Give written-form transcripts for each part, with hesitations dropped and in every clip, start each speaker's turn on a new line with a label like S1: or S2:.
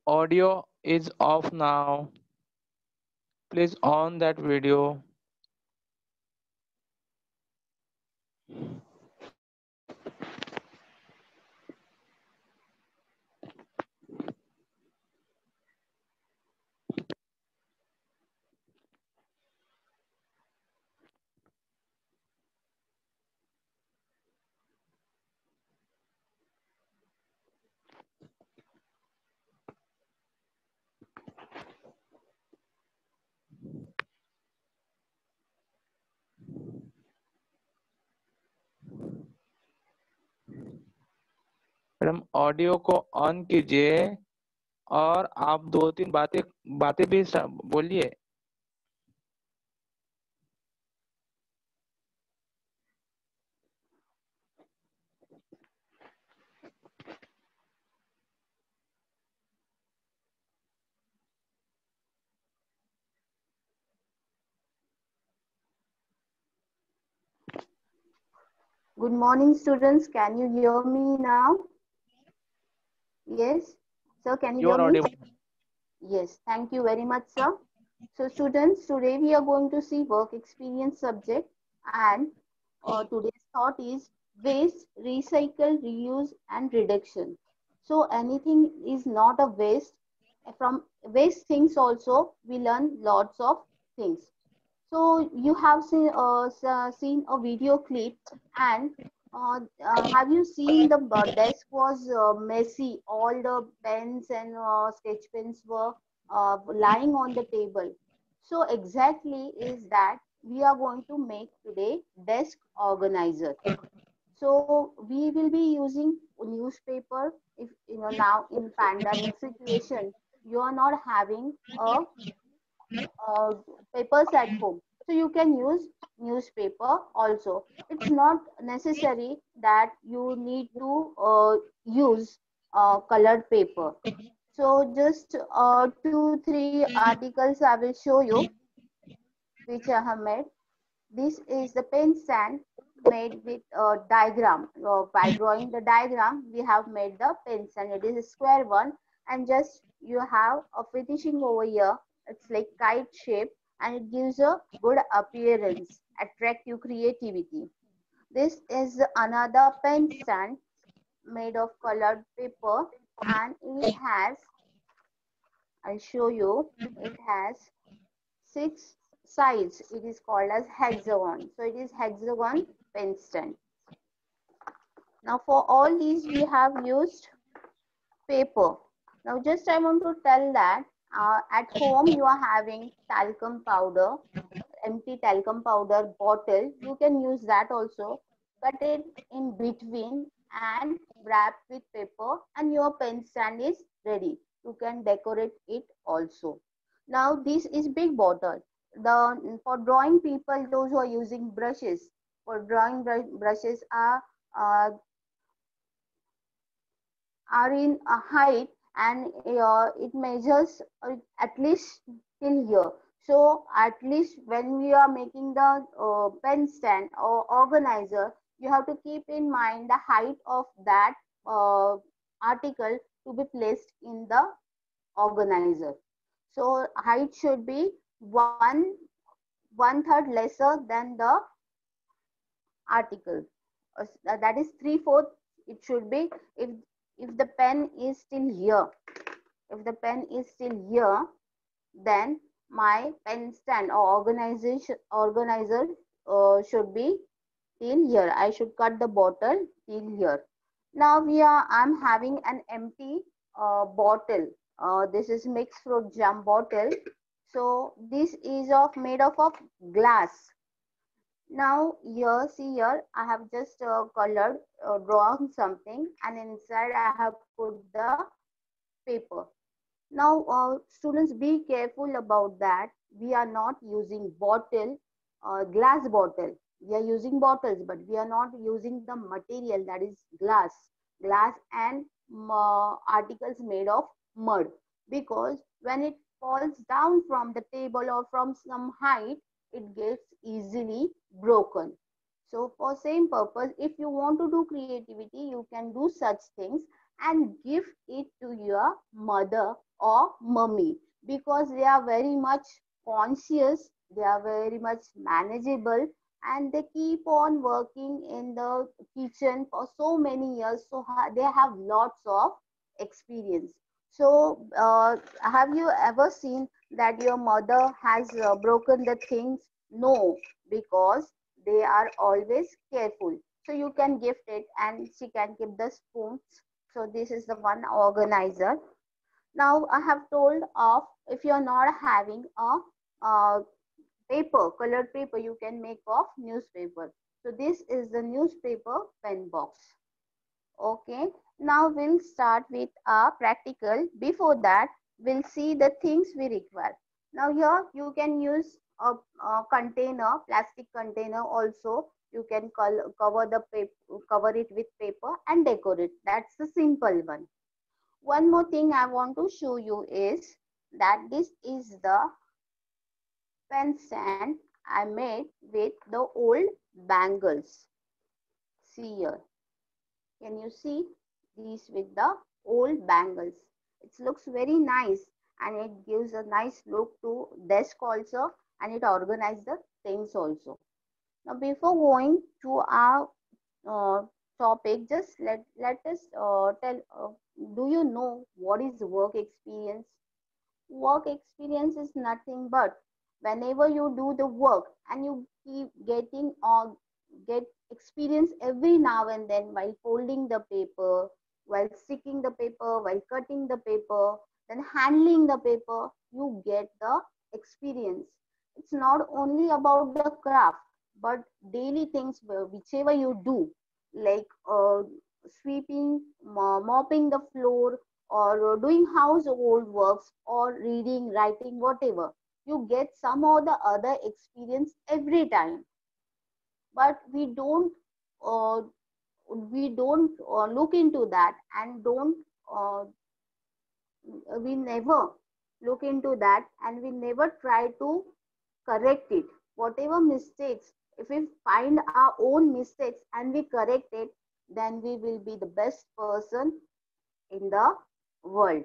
S1: Audio is off now. Please on that video. Madam audio को on कीजिए और आप दो तीन बातें बातें भी बोलिए।
S2: Good morning, students. Can you hear me now? Yes. Sir, can you
S1: You
S2: hear
S1: are
S2: me?
S1: audible.
S2: Yes. Thank you very much, sir. So, students, today we are going to see work experience subject, and today's thought is waste, recycle, reuse, and reduction. So, anything is not a waste. From waste things also, we learn lots of things. So you have seen a video clip, and have you seen the desk was messy? All the pens and sketch pens were lying on the table. So exactly is that we are going to make today desk organizer. So we will be using newspaper. If you know now in pandemic situation, you are not having a uh, papers at home, so you can use newspaper also. It's not necessary that you need to use colored paper. So just 2 3 articles I will show you which I have made. This is the pen stand made with a diagram. By drawing the diagram, we have made the pen stand. It is a square one, and just you have a finishing over here. It's like kite shape, and it gives a good appearance, attractive creativity. This is another pen stand made of colored paper, and it has, I'll show you, it has 6 sides. It is called as hexagon. So it is hexagon pen stand. Now for all these we have used paper. Now just I want to tell that at home you are having talcum powder, empty talcum powder bottle. You can use that also. Cut it in between and wrap with paper, and your pen stand is ready. You can decorate it also. Now this is big bottle. The for drawing people, those who are using brushes, for drawing brushes uh, are in a height, and it measures at least till here. So at least when we are making the pen stand or organizer, you have to keep in mind the height of that uh, article to be placed in the organizer. So height should be one third lesser than the article. That is 3/4. It should be if the pen is still here. If the pen is still here, then my pen stand or organizer should be till here. I should cut the bottle till here. Now I'm having an empty bottle. This is mixed fruit jam bottle. So this is made of glass. Now here, see here, I have just colored, drawn something, and inside I have put the paper. Now students, be careful about that. We are not using bottle, glass bottle. We are using bottles, but we are not using the material that is glass and articles made of mud, because when it falls down from the table or from some height, it gets easily broken. So for same purpose, if you want to do creativity, you can do such things, and give it to your mother or mummy, because they are very much conscious, they are very much manageable, and they keep on working in the kitchen for so many years, so they have lots of experience. So have you ever seen that your mother has broken the things? No, because they are always careful. So you can gift it and she can keep the spoons. So this is the one organizer. Now I have told of, if you are not having a paper, colored paper, you can make of newspaper. So this is the newspaper pen box. Okay, now we'll start with our practical. Before that, we'll see the things we require. Now here you can use a container, plastic container also. You can cover the paper, cover it with paper and decorate. That's the simple one. One more thing I want to show you is that this is the pen stand I made with the old bangles. See here. Can you see these with the old bangles? It looks very nice and it gives a nice look to desk also, and it organizes the things also. Now before going to our uh, topic, just let us tell, do you know what is work experience? Work experience is nothing but whenever you do the work and you keep getting or get experience every now and then, while folding the paper, while sticking the paper, while cutting the paper, then handling the paper, you get the experience. It's not only about the craft, but daily things whichever you do, like sweeping, mopping the floor, or doing household works, or reading, writing, whatever. You get some or the other experience every time, but uh, we don't look into that, and don't uh, we never look into that, and we never try to correct it. Whatever mistakes, if we find our own mistakes and we correct it, then we will be the best person in the world.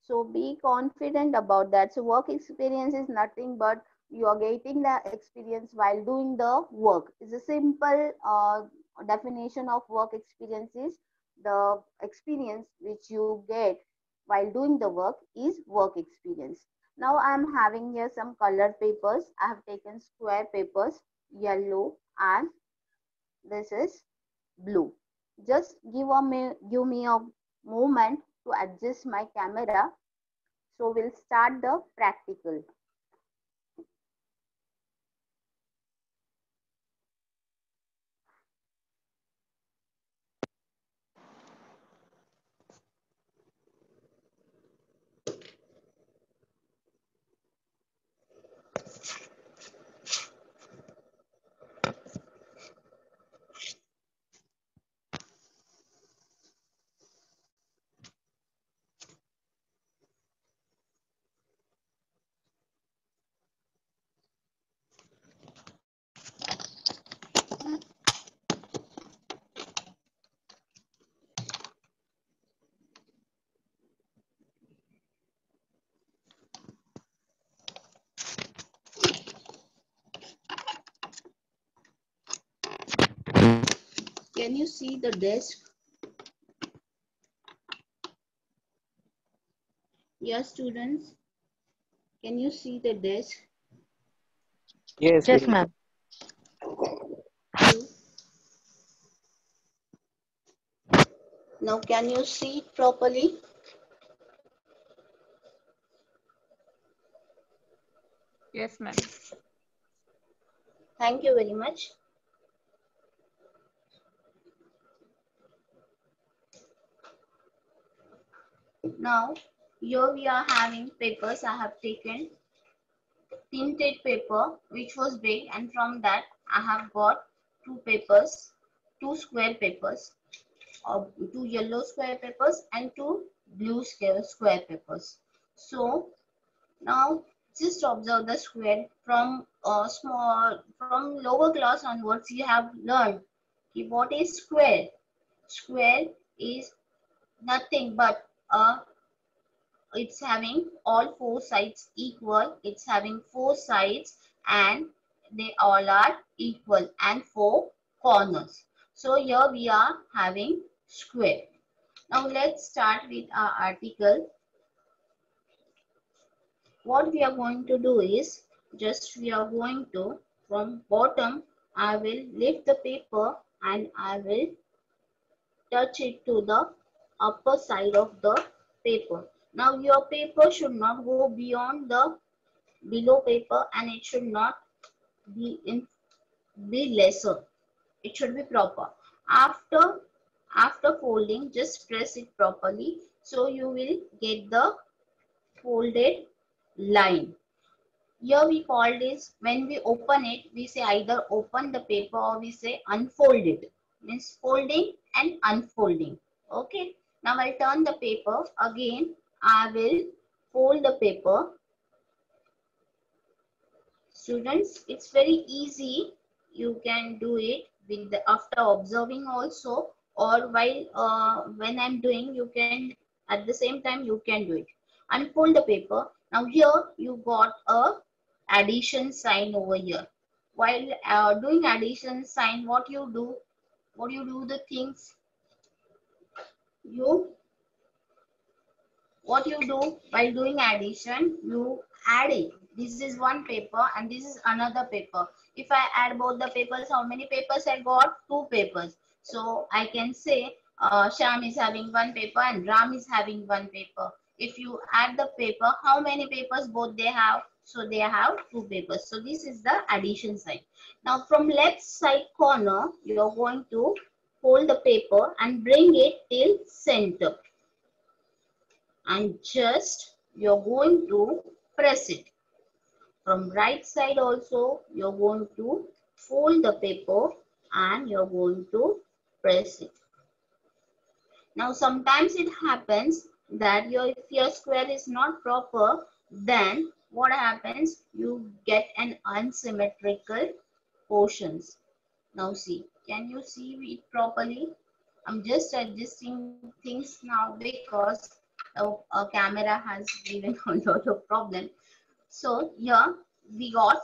S2: So be confident about that. So work experience is nothing but you are getting the experience while doing the work. It's a simple definition of work experience is the experience which you get while doing the work is work experience. Now I am having here some colored papers. I have taken square papers, yellow, and this is blue. Just give me a moment to adjust my camera. So we'll start the practical. Can you see the desk? Yes, students. Can you see the desk?
S1: Yes,
S3: Yes,
S1: yes.
S3: ma'am.
S2: Now can you see it properly?
S3: Yes, ma'am.
S2: Thank you very much. Now here we are having papers. I have taken tinted paper which was big, and from that I have got two papers, two square papers, two yellow square papers and two blue square papers. So now just observe the square. From from lower class onwards you have learned what is square. Square is nothing but it's having all four sides equal. It's having four sides and they all are equal and four corners. So here we are having square. Now let's start with our article. What we are going to do is just we are going to from bottom I will lift the paper and I will touch it to the upper side of the paper. Now your paper should not go beyond the below paper and it should not be lesser. It should be proper. After folding, just press it properly so you will get the folded line. Here we call this, when we open it, we say either open the paper or we say unfold it. Means folding and unfolding. Okay. Now I'll turn the paper. Again, I will fold the paper. Students, it's very easy. You can do it with the, after observing also, or while when I'm doing, you can at the same time you can do it. Unfold the paper. Now here you got a addition sign over here. While doing addition sign, what you do the things what you do while doing addition, you add it. This is one paper and this is another paper. If I add both the papers, how many papers I got? Two papers. So I can say Sham is having one paper and Ram is having one paper. If you add the paper, how many papers both they have? So they have two papers. So this is the addition sign. Now from left side corner, you are going to hold the paper and bring it till center. And just you're going to press it. From right side also, you're going to fold the paper and you're going to press it. Now sometimes it happens that if your square is not proper, then what happens? You get an unsymmetrical portions. Now see, can you see it properly? I'm just adjusting things now because a camera has given a lot of problem. So here we got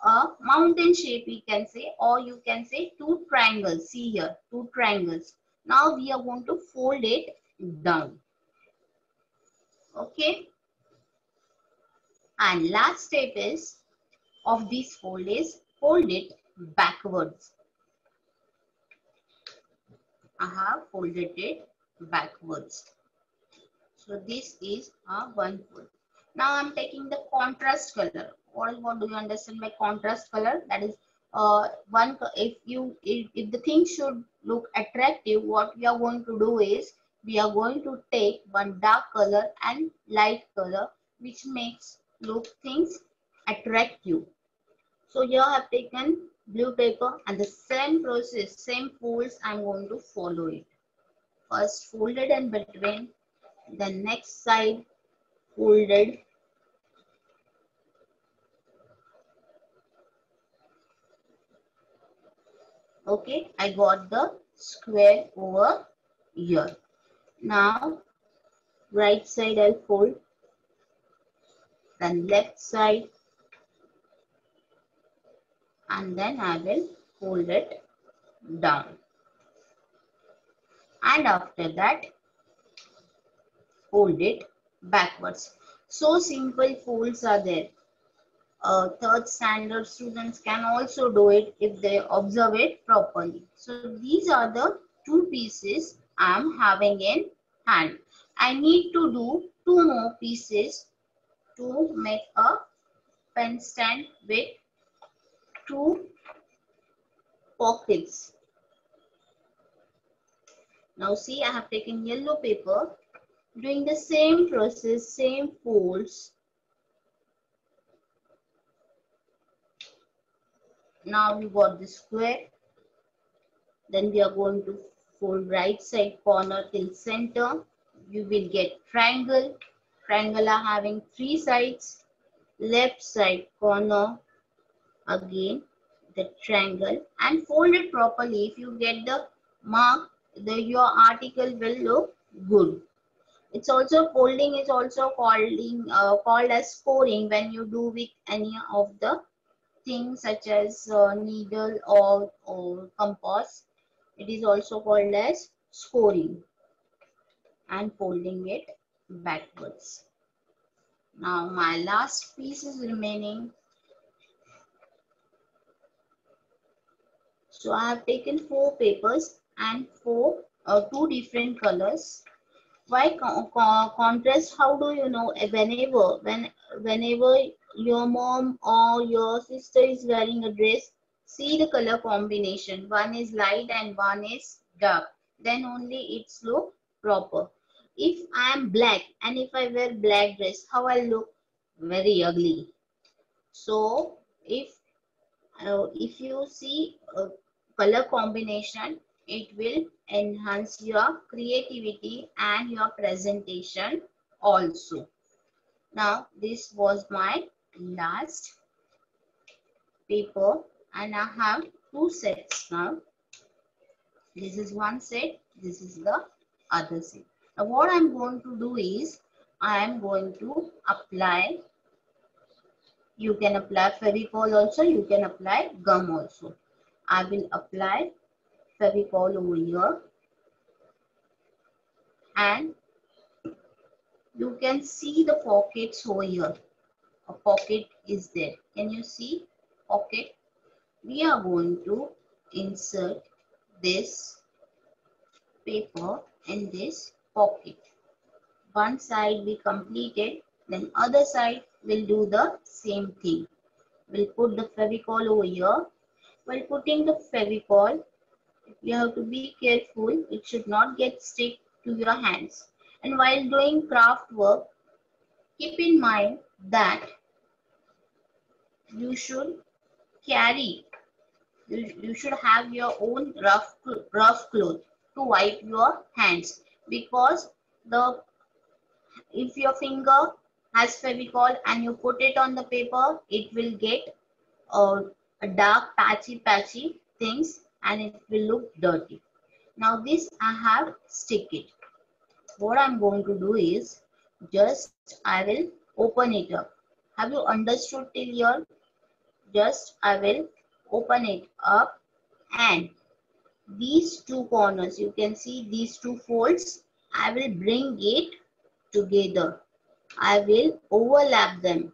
S2: a mountain shape, we can say, or you can say two triangles. See here, two triangles. Now we are going to fold it down. Okay. And last step is of this fold is fold it backwards. I have folded it backwards. So this is a one fold. Now I'm taking the contrast color. What do you understand by contrast color? That is one. If the thing should look attractive, what we are going to do is we are going to take one dark color and light color, which makes look things attractive. So here I have taken blue paper and the same process, same folds I'm going to follow it. First folded in between, the next side folded, okay, I got the square over here. Now right side I'll fold, then left side, and then I will fold it down, and after that fold it backwards. So simple folds are there. Third standard students can also do it if they observe it properly. So these are the two pieces I am having in hand. I need to do two more pieces to make a pen stand with two pockets. Now see, I have taken yellow paper, doing the same process, same folds. Now we got the square. Then we are going to fold right side corner till center. You will get triangle. Triangle are having three sides. Left side corner, again the triangle, and fold it properly. If you get the mark, your article will look Good. It's also folding is also called as scoring when you do with any of the things such as needle or compass. It is also called as scoring and folding it backwards. Now my last piece is remaining. So I have taken 4 papers and two different colors. Why contrast? How do you know? Whenever your mom or your sister is wearing a dress, see the color combination. One is light and one is dark. Then only it's look proper. If I am black and if I wear black dress, how I look? Very ugly. So if you see a color combination, it will enhance your creativity and your presentation also. Now this was my last paper and I have 2 sets now. This is one set, this is the other set. Now what I'm going to do is I am going to apply. You can apply Fevicol also, you can apply gum also. I will apply Fevicol over here and you can see the pockets over here. A pocket is there. Can you see pocket? We are going to insert this paper in this pocket. One side we completed, then other side will do the same thing. We'll put the Fevicol over here. While putting the Fevicol, you have to be careful. It should not get stick to your hands. And while doing craft work, keep in mind that you should carry, you should have your own rough cloth to wipe your hands, because if your finger has Fevicol and you put it on the paper, it will get a dark patchy things and it will look dirty. Now this I have stick it. What I'm going to do is just I will open it up. Have you understood till here? Just I will open it up and these 2 corners, you can see these 2 folds, I will bring it together. I will overlap them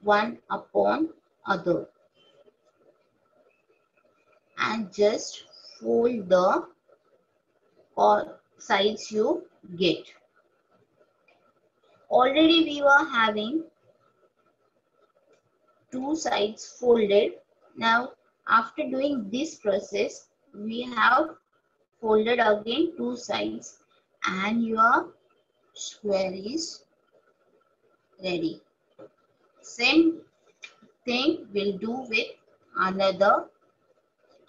S2: one upon other and just fold the sides you get. Already we were having 2 sides folded. Now after doing this process, we have folded again 2 sides and your square is ready. Same thing we'll do with another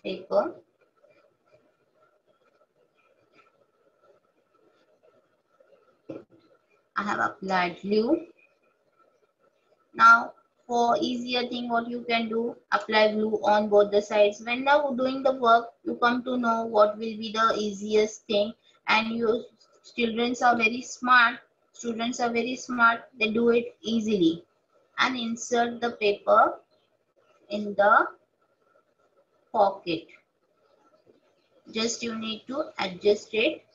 S2: paper. I have applied glue. Now for easier thing, what you can do, apply glue on both the sides. When now doing the work, you come to know what will be the easiest thing, and your students are very smart. They do it easily and insert the paper in the pocket. Just you need to adjust it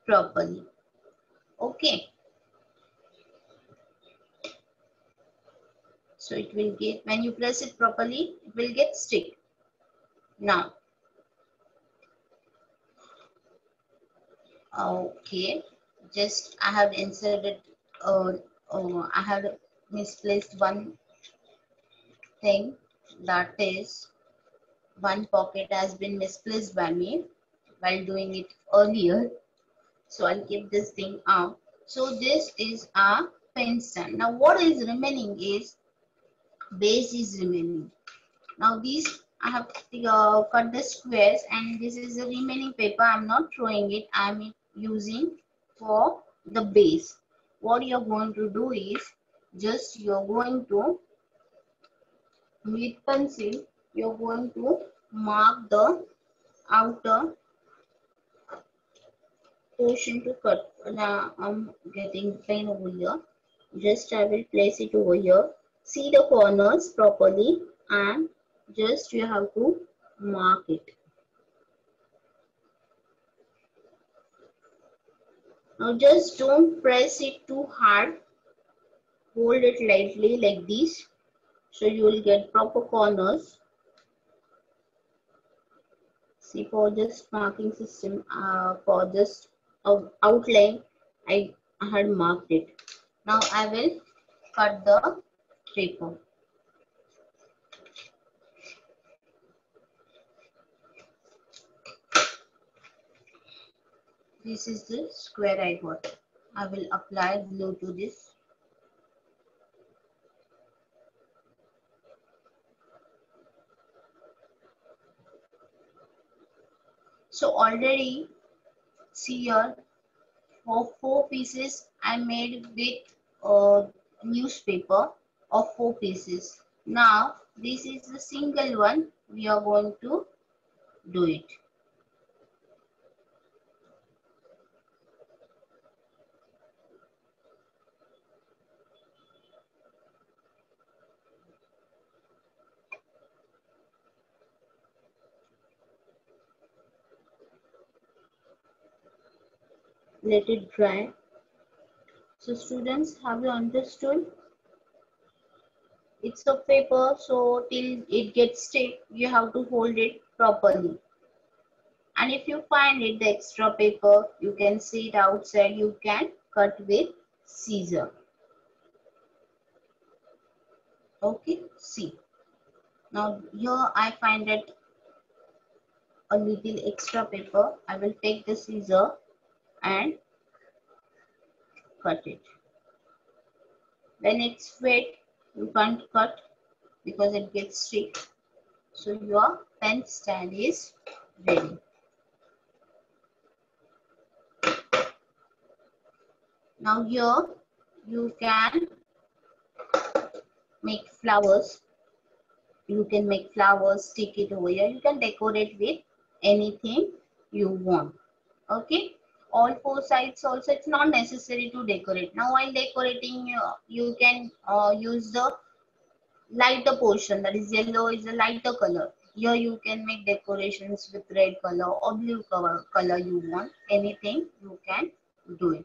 S2: properly. Okay. So it will get, when you press it properly, it will get stick. Now, okay, just I have inserted, I have misplaced one thing, that is one pocket has been misplaced by me while doing it earlier. So I'll keep this thing out. So this is a pen stand. Now what is remaining is base is remaining. Now these I have cut the squares and this is the remaining paper. I'm not throwing it. I'm using for the base. What you're going to do is just you're going to, with pencil, you're going to mark the outer portion to cut. Now I'm getting plain over here. Just I will place it over here. See the corners properly and just you have to mark it. Now just don't press it too hard. Hold it lightly like this. So you will get proper corners. See, for just marking system, for just outline, I had marked it. Now I will cut the paper. This is the square I got. I will apply glue to this. So already see here, for 4 pieces I made with newspaper of 4 pieces. Now this is the single one, we are going to do it. Let it dry. So students, have you understood? It's a paper, so till it gets stick, you have to hold it properly. And if you find it, the extra paper, you can see it outside, you can cut with scissor. Okay, see. Now here I find it a little extra paper. I will take the scissor and cut it. When it's wet, you can't cut because it gets stick. So your pen stand is ready. Now here you can make flowers. You can make flowers, stick it over here. You can decorate with anything you want. Okay. All 4 sides also, it's not necessary to decorate. Now while decorating, you can use the lighter portion, that is yellow is a lighter color. Here you can make decorations with red color or blue color you want. Anything you can do it.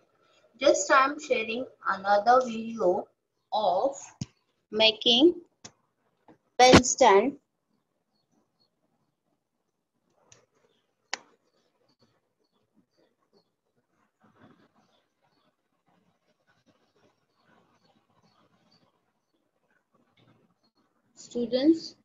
S2: Just I am sharing another video of making pen stand. Students,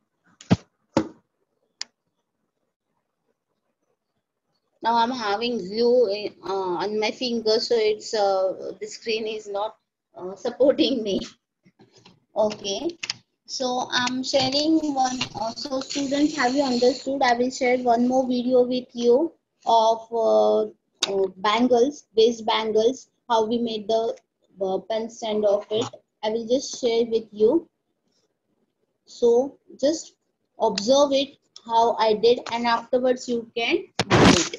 S2: now I'm having glue on my finger, so it's the screen is not supporting me. Okay, so I'm sharing one. So students, have you understood? I will share one more video with you of bangles, waist bangles, how we made the pen stand of it. I will just share with you. So just observe it how I did, and afterwards you can do it.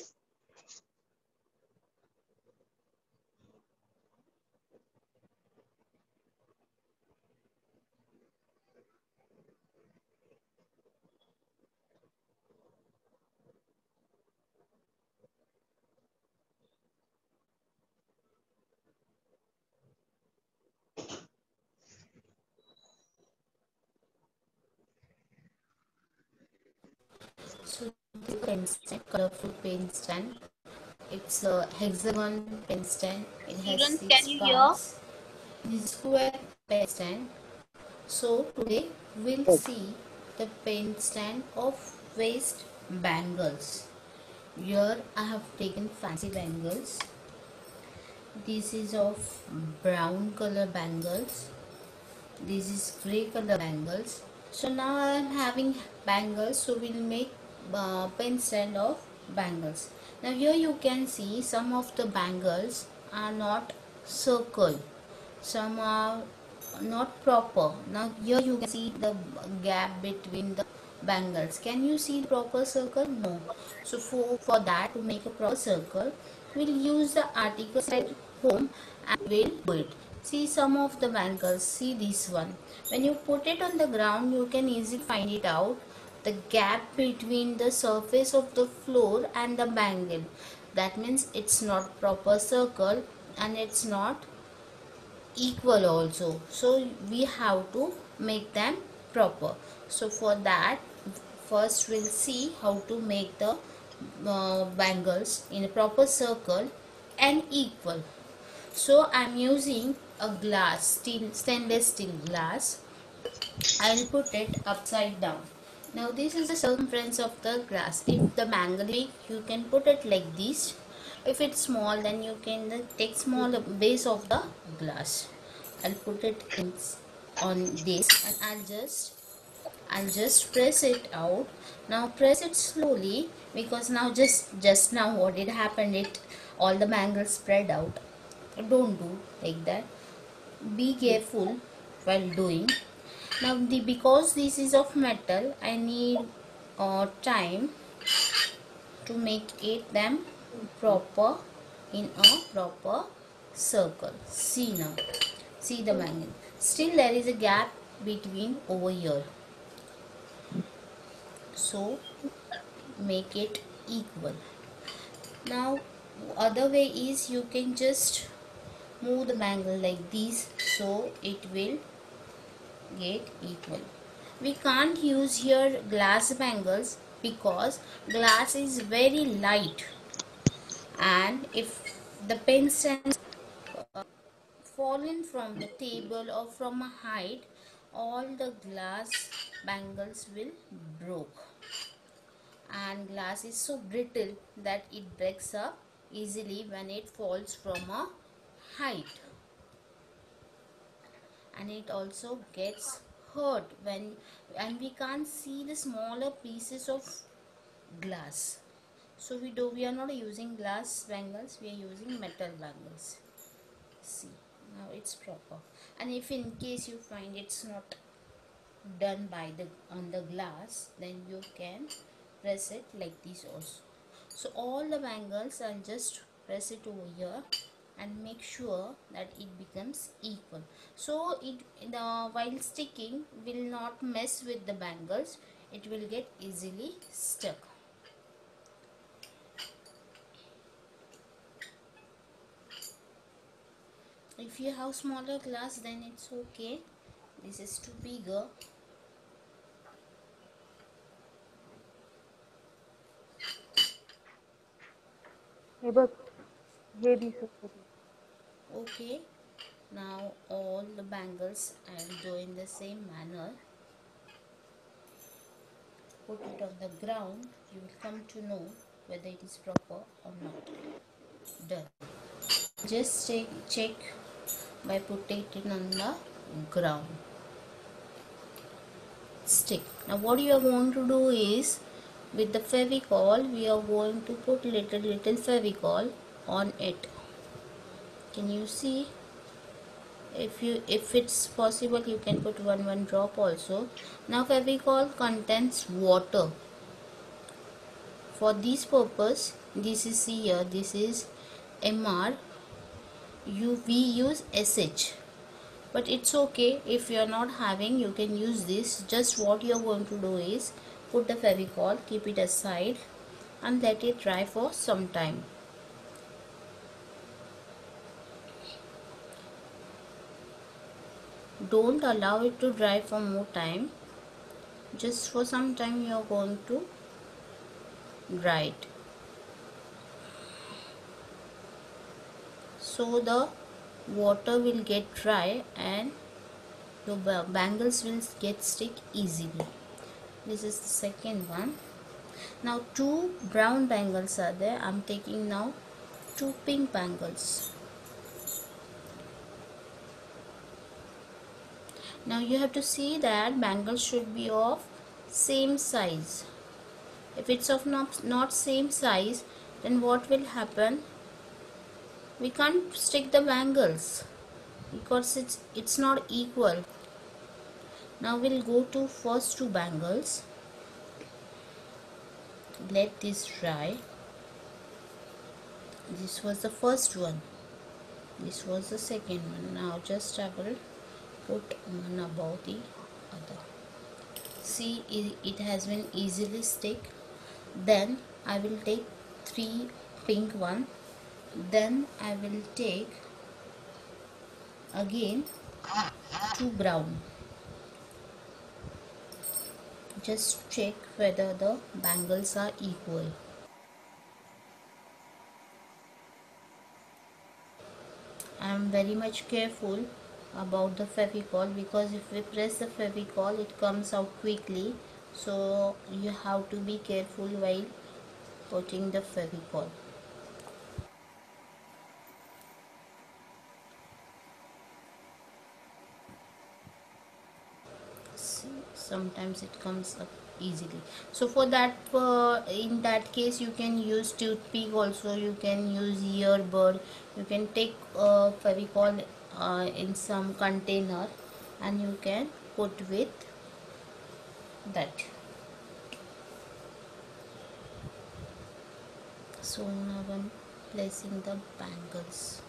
S4: So the pen stand, colorful pen stand. It's a hexagon pen stand. It has
S2: Students,
S4: 6
S2: can you hear?
S4: parts. This is square pen stand. So today we'll see the pen stand of waist bangles. Here I have taken fancy bangles. This is of brown color bangles. This is grey color bangles. So now I am having bangles, so we'll make pen stand of bangles. Now here you can see some of the bangles are not circle, some are not proper. Now here you can see the gap between the bangles. Can you see the proper circle? No. So for that, to make a proper circle, we'll use the articles at home and we'll do it. See some of the bangles. See this one. When you put it on the ground, you can easily find it out. The gap between the surface of the floor and the bangle. That means it's not proper circle and it's not equal also. So we have to make them proper. So for that, first we'll see how to make the bangles in a proper circle and equal. So I'm using a glass, stainless steel glass. I'll put it upside down. Now this is the circumference of the glass. If the bangle big, you can put it like this. If it's small, then you can take small base of the glass. I'll put it in on this and I'll just press it out. Now press it slowly, because now just now what did happen, it all the bangles spread out. Don't do like that. Be careful while doing. Now because this is of metal, I need time to make it them proper in a proper circle. See now, see the bangle. Still there is a gap between over here. So make it equal. Now other way is you can just move the bangle like this, so it will get equal. We can't use here glass bangles because glass is very light, and if the pen stands fallen from the table or from a height, all the glass bangles will broke. And glass is so brittle that it breaks up easily when it falls from a height, and it also gets hurt when, and we can't see the smaller pieces of glass. So we are not using glass bangles, we are using metal bangles. See, now it's proper. And if in case you find it's not done by the on the glass, then you can press it like this also. So all the bangles, I'll just press it over here and make sure that it becomes equal, so it while sticking will not mess with the bangles, it will get easily stuck. If you have smaller glass, then it's okay. This is too bigger. Okay, now all the bangles I'll do in the same manner. Put it on the ground, you will come to know whether it is proper or not. Done. Just check by putting it on the ground. Stick. Now what you are going to do is, with the Fevicol, we are going to put little Fevicol on it. Can you see? If it's possible, you can put one drop also. Now Fevicol contains water. For this purpose, this is here, this is MR. We use SH, but it's okay if you are not having, you can use this. Just what you are going to do is put the Fevicol, keep it aside and let it dry for some time. Don't allow it to dry for more time. Just for some time you are going to dry it, so the water will get dry and your bangles will get stick easily. This is the second one. Now 2 brown bangles are there. I'm taking now 2 pink bangles. Now you have to see that bangles should be of same size. If it's of not same size, then what will happen? We can't stick the bangles because it's not equal. Now we'll go to first 2 bangles. Let this dry. This was the first one. This was the second one. Now just I will put one above the other. See, it has been easily stick. Then I will take 3 pink one. Then I will take again 2 brown. Just check whether the bangles are equal. I am very much careful about the Fevicol, because if we press the Fevicol it comes out quickly, so you have to be careful while putting the Fevicol. See, sometimes it comes up easily. So for that, in that case you can use toothpick also, you can use earbud, you can take Fevicol in some container and you can put with that. So now I'm placing the bangles.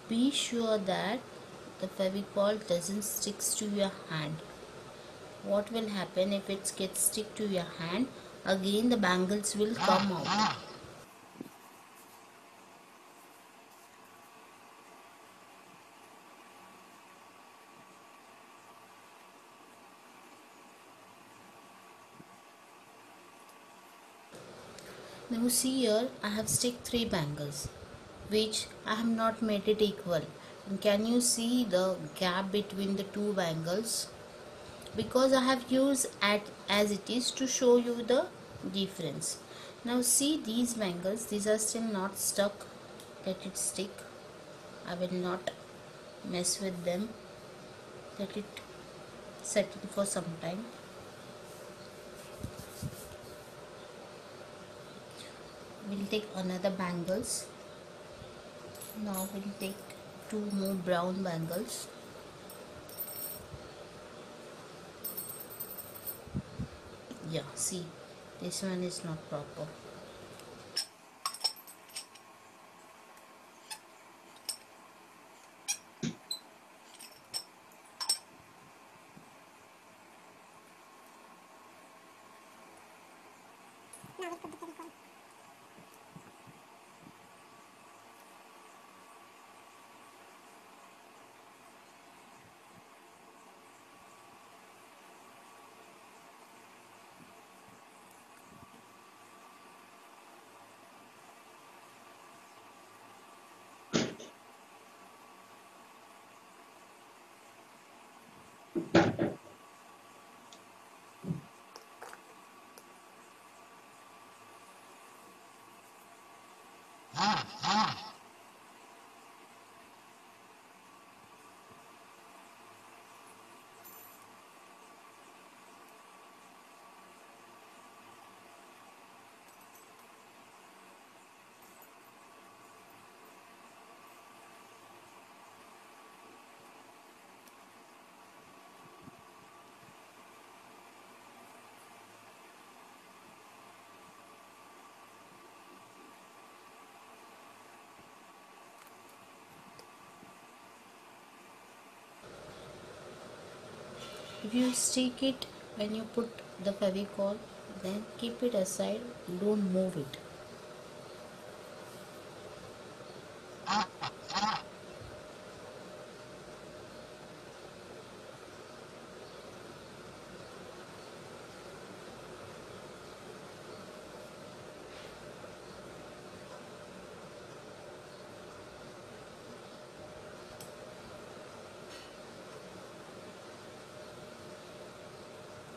S4: Be sure that the Fevicol doesn't stick to your hand. What will happen if it gets stick to your hand? Again the bangles will come out. Now see here, I have stick 3 bangles, which I have not made it equal. And can you see the gap between the 2 bangles? Because I have used as it is to show you the difference. Now see these bangles, these are still not stuck. Let it stick. I will not mess with them. Let it settle for some time. We'll take another bangles. Now we'll take 2 more brown bangles. Yeah, see, this one is not proper. If you stick it when you put the Fevicol, then keep it aside, don't move it.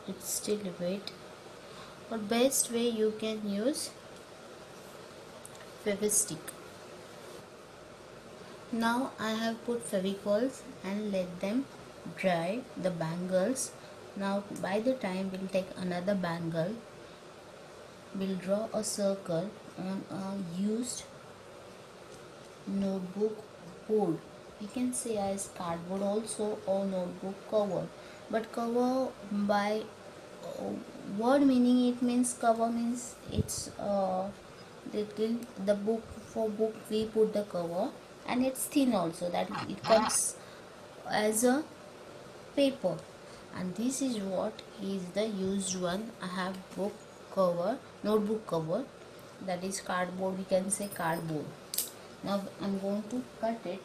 S4: It's still wet. Or best way you can use Fevistick. Now I have put Fevicols and let them dry the bangles. Now by the time we'll take another bangle, we'll draw a circle on a used notebook board. You can say as cardboard also or notebook cover. but cover by word meaning, it means cover means it's little, the book, for book we put the cover, and it's thin also, that it comes as a paper. And this is what is the used one. I have book cover, notebook cover, that is cardboard, we can say cardboard. Now I'm going to cut it.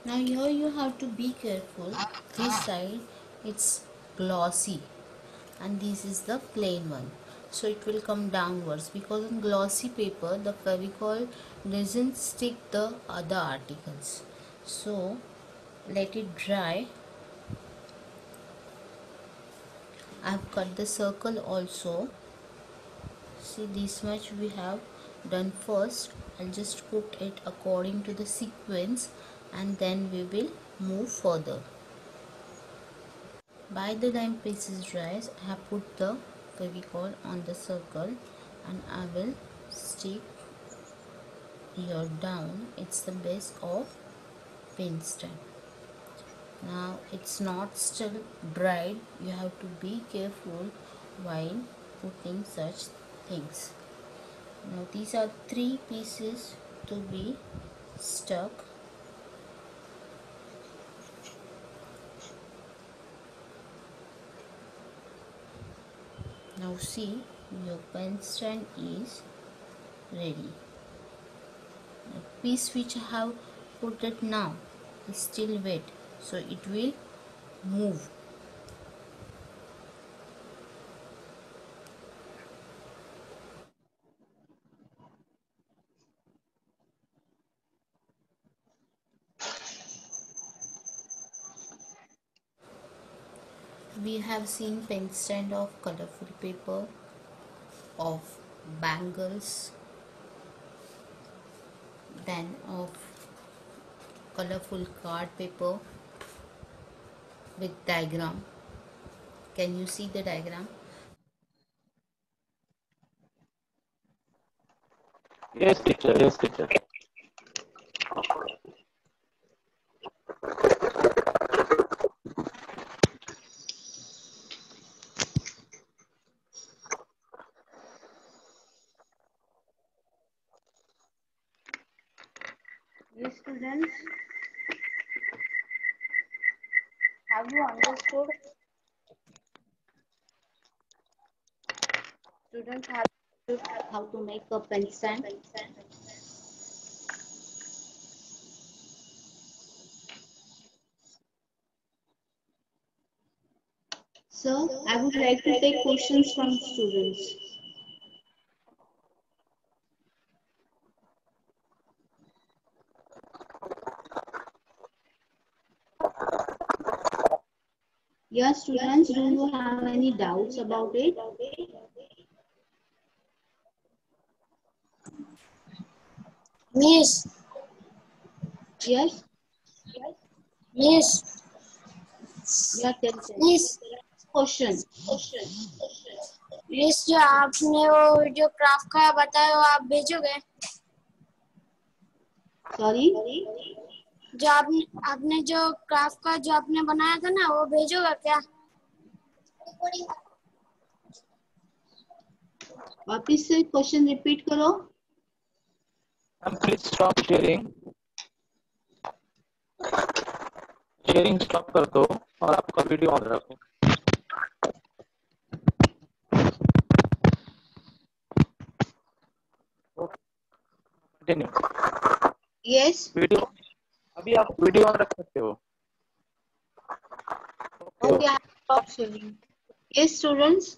S4: Now here you have to be careful. This side it's glossy and this is the plain one, so it will come downwards, because on glossy paper the Fevicol doesn't stick the other articles. So let it dry. I've cut the circle also. See, this much we have done first. I'll just put it according to the sequence and then we will move further. By the time pieces dries, I have put the Fevicol on the circle and I will stick here down. It's the base of pen stand. Now it's not still dried. You have to be careful while putting such things. Now these are 3 pieces to be stuck. Now see, your pen stand is ready. The piece which I have put it now is still wet, so it will move. We have seen pen stand of colorful paper, of bangles, then of colorful card paper with diagram. Can you see the diagram?
S1: Yes, teacher. Yes, teacher.
S2: Yes, students. Have you understood? Students have understood how to make a pen stand. Sir, I would like to take questions from students. Yes, students, do you have any doubts about it?
S5: Miss,
S2: Yes?
S5: miss,
S2: Yeah, tell.
S5: Miss
S2: Question.
S5: Miss जो आपने वो जो craft का बताया वो आप भेजोगे?
S2: Sorry?
S5: जो आपने जो क्राफ्ट का जो आपने बनाया था ना वो भेजोगे क्या?
S2: वापिस से क्वेश्चन रिपीट करो.
S1: Please stop sharing. Sharing stop कर दो और आपका वीडियो ऑन रखो. कंटिन्यू.
S2: Yes.
S1: वीडियो अभी आप वीडियो ऑन रख सकते हो.
S2: Okay, I have stopped sharing. Yes, students.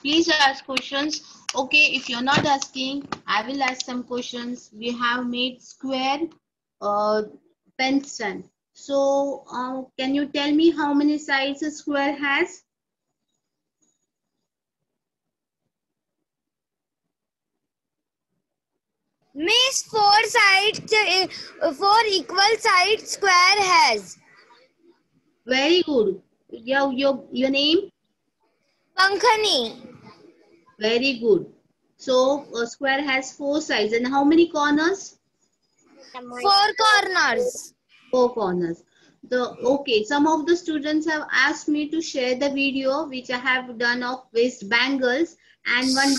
S2: Please ask questions Okay, if you're not asking, I will ask some questions. We have made square pen stand. So can you tell me how many sides a square has?
S5: Miss, four sides, four equal sides square has.
S2: Very good. Your name?
S5: Pankhani.
S2: Very good. So a square has four sides and how many corners?
S5: Four corners.
S2: Four corners. Okay, some of the students have asked me to share the video which I have done of waist bangles and one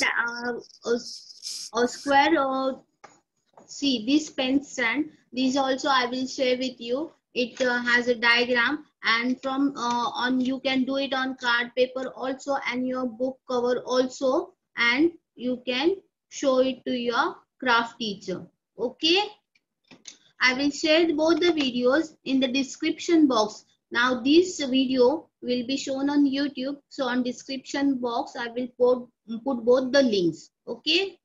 S2: a square. See this pen stand. These also I will share with you. It has a diagram and from on you can do it on card paper also and your book cover also, and you can show it to your craft teacher. Okay. I will share both the videos in the description box. Now this video will be shown on YouTube. So on description box, I will put both the links. Okay.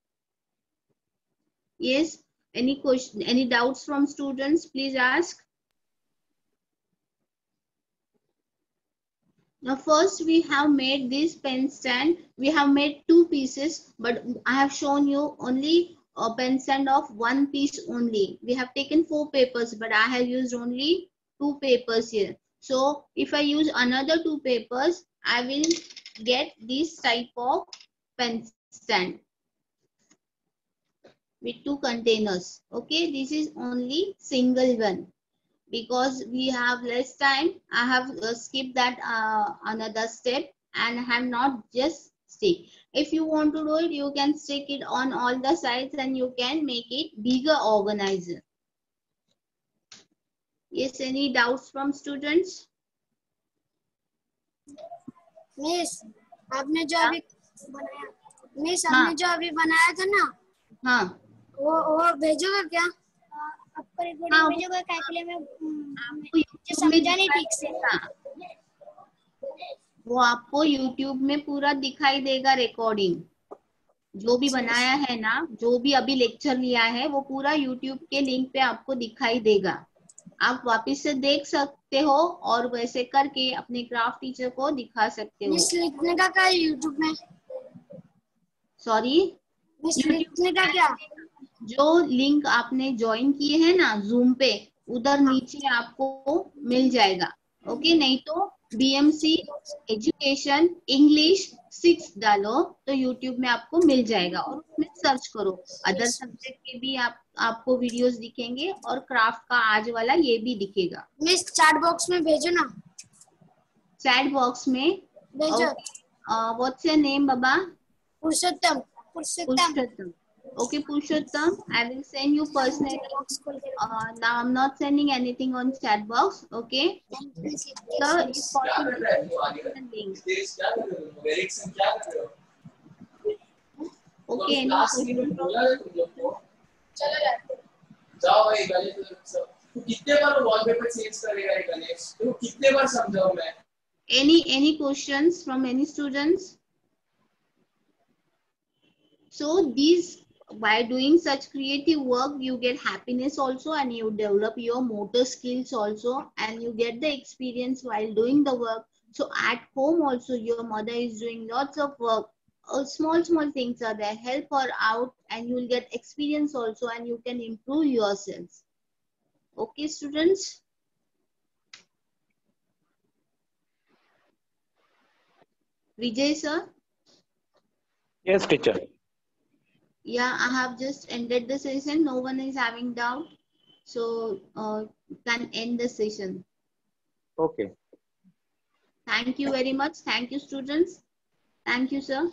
S2: Yes. Any question, any doubts from students, please ask. Now first we have made this pen stand. We have made two pieces, but I have shown you only a pen stand of one piece only. We have taken 4 papers, but I have used only 2 papers here. So if I use another 2 papers, I will get this type of pen stand with 2 containers. Okay, this is only single one. Because we have less time, I have skipped that another step and have not just stick. If you want to do it, you can stick it on all the sides and you can make it bigger organizer. Yes, any doubts from students?
S5: Miss आपने जो अभी बनाया, miss
S2: हाँ.
S5: आपने जो अभी बनाया था ना,
S2: हाँ.
S5: वो भेजोगे क्या? आपको रिकॉर्डिंग
S2: हाँ,
S5: भेजोगे क्या? के लिए मैं
S2: आपको
S5: मुझे
S2: YouTube में
S5: समझा नहीं ठीक से।
S2: वो आपको YouTube में पूरा दिखाई देगा रिकॉर्डिंग। जो भी बनाया है ना, जो भी अभी लेक्चर लिया है, वो पूरा YouTube के लिंक पे आपको दिखाई देगा। आप वापस से देख सकते हो और वैसे करके अपने क्राफ्ट टीचर को दिखा सकते हो।
S5: मिस लिखने का क्या YouTube में?
S2: सॉरी,
S5: मिस लिखने का क्या?
S2: जो लिंक आपने ज्वाइन किए हैं ना जूम पे, उधर नीचे आपको मिल जाएगा। ओके, नहीं तो BMC एजुकेशन इंग्लिश 6 डालो तो YouTube में आपको मिल जाएगा और उसमें सर्च करो। अदर सब्जेक्ट के भी आपको वीडियोस दिखेंगे और क्राफ्ट का आज वाला ये भी दिखेगा।
S5: मिस चैट बॉक्स में भेजो ना।
S2: चैट बॉक्स में
S5: भेजो।
S2: What's your name Baba?
S5: Purushottam. Purushottam.
S2: Okay, Purushottam, I will send you personally. Now I'm not sending anything on chat box. Okay. So if possible, the link. Okay. Any question?
S6: जाओ भाई गणेश, तू कितने बार wallpaper change करेगा ये गणेश? तू कितने बार समझाऊं मैं?
S2: Any questions from any students? So these, by doing such creative work, you get happiness also and you develop your motor skills also and you get the experience while doing the work. So at home also your mother is doing lots of work. Small things are there. Help her out and you will get experience also and you can improve yourselves. Okay, students? Vijay sir?
S1: Yes, teacher.
S2: Yeah, I have just ended the session. No one is having doubt. So can end the session.
S1: Okay.
S2: Thank you very much. Thank you, students. Thank you, sir.